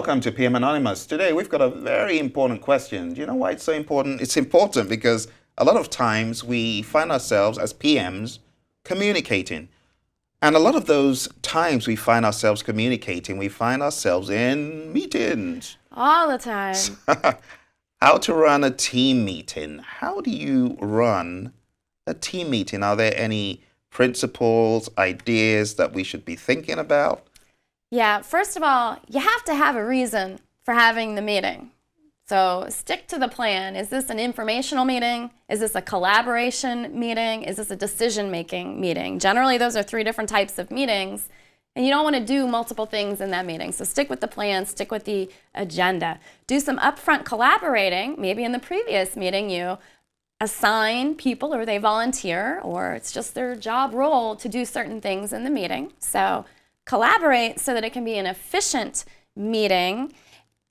Welcome to PM Anonymous. Today we've got a very important question. Do you know why it's so important? It's important because a lot of times we find ourselves as PMs communicating. And a lot of those times we find ourselves communicating, we find ourselves in meetings. All the time. How to run a team meeting. How do you run a team meeting? Are there any principles, ideas that we should be thinking about? Yeah, first of all, you have to have a reason for having the meeting. So stick to the plan. Is this an informational meeting? Is this a collaboration meeting? Is this a decision-making meeting? Generally, those are three different types of meetings, and you don't want to do multiple things in that meeting. So stick with the plan, stick with the agenda. Do some upfront collaborating. Maybe in the previous meeting, you assign people or they volunteer, or it's just their job role to do certain things in the meeting. So collaborate so that it can be an efficient meeting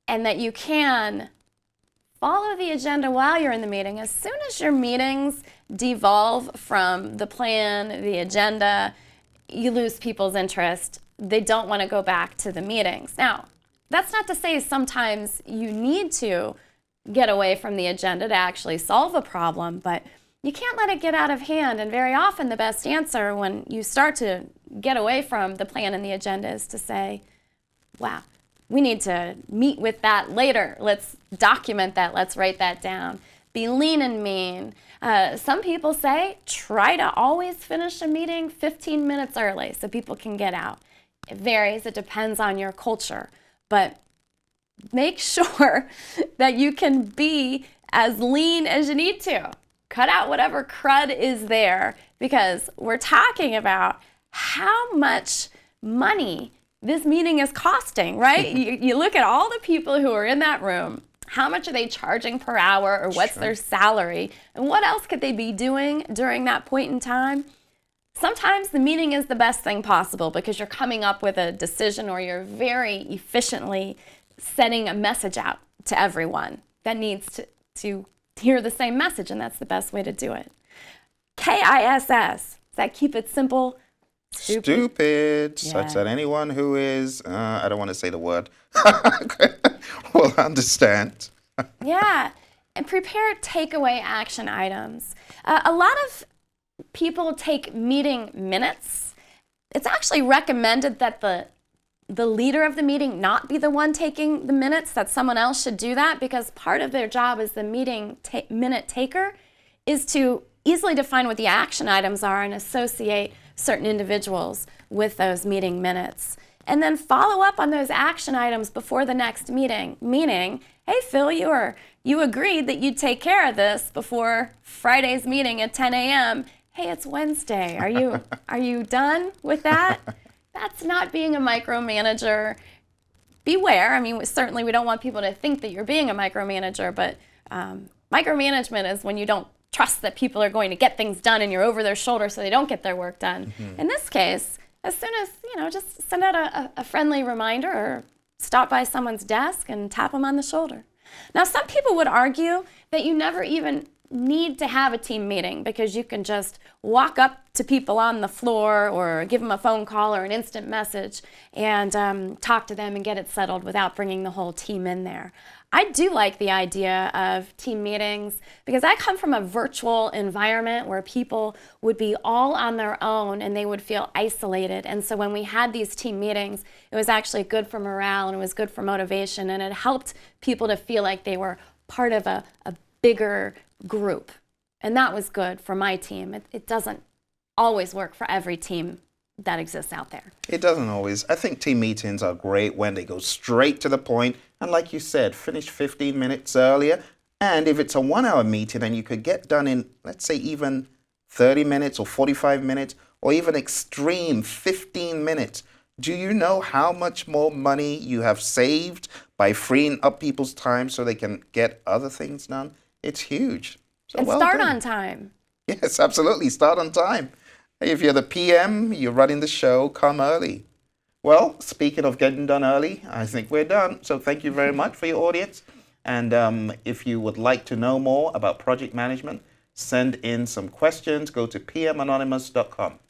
and that you can follow the agenda while you're in the meeting. As soon as your meetings devolve from the plan, the agenda, you lose people's interest. They don't want to go back to the meetings. Now, that's not to say sometimes you need to get away from the agenda to actually solve a problem, but you can't let it get out of hand. And very often the best answer when you start to get away from the plan and the agenda is to say, wow, we need to meet with that later. Let's document that. Let's write that down. Be lean and mean. Some people say try to always finish a meeting 15 minutes early so people can get out. It varies. It depends on your culture. But make sure that you can be as lean as you need to. Cut out whatever crud is there because we're talking about how much money this meeting is costing, right? you look at all the people who are in that room. How much are they charging per hour or what's their salary? And what else could they be doing during that point in time? Sometimes the meeting is the best thing possible because you're coming up with a decision or you're very efficiently sending a message out to everyone that needs to hear the same message, and that's the best way to do it. KISS, does that keep it simple? Stupid, Yeah. such that anyone who is, I don't want to say the word, will understand. Yeah, and prepare takeaway action items. A lot of people take meeting minutes. It's actually recommended that the leader of the meeting not be the one taking the minutes, that someone else should do that because part of their job as the meeting minute taker is to easily define what the action items are and associate certain individuals with those meeting minutes. And then follow up on those action items before the next meeting, meaning, hey, Phil, you agreed that you'd take care of this before Friday's meeting at 10 a.m. Hey, it's Wednesday. Are you done with that? That's not being a micromanager. Beware. I mean, certainly we don't want people to think that you're being a micromanager, but micromanagement is when you don't trust that people are going to get things done and you're over their shoulder so they don't get their work done. Mm-hmm. In this case, as soon as, just send out a friendly reminder or stop by someone's desk and tap them on the shoulder. Now, some people would argue that you never even need to have a team meeting because you can just walk up to people on the floor or give them a phone call or an instant message and talk to them and get it settled without bringing the whole team in there. I do like the idea of team meetings because I come from a virtual environment where people would be all on their own and they would feel isolated. And so when we had these team meetings, it was actually good for morale and it was good for motivation and it helped people to feel like they were part of a bigger group. And that was good for my team. It doesn't always work for every team that exists out there. It doesn't always. I think team meetings are great when they go straight to the point and, like you said, finish 15 minutes earlier. And if it's a 1-hour meeting, then you could get done in, let's say, even 30 minutes or 45 minutes or even extreme 15 minutes. Do you know how much more money you have saved by freeing up people's time so they can get other things done? It's huge. So and well start done. on time. Yes, absolutely. Start on time. If you're the PM, you're running the show, come early. Well, speaking of getting done early, I think we're done. So thank you very much for your audience. And if you would like to know more about project management, send in some questions. Go to pmanonymous.com.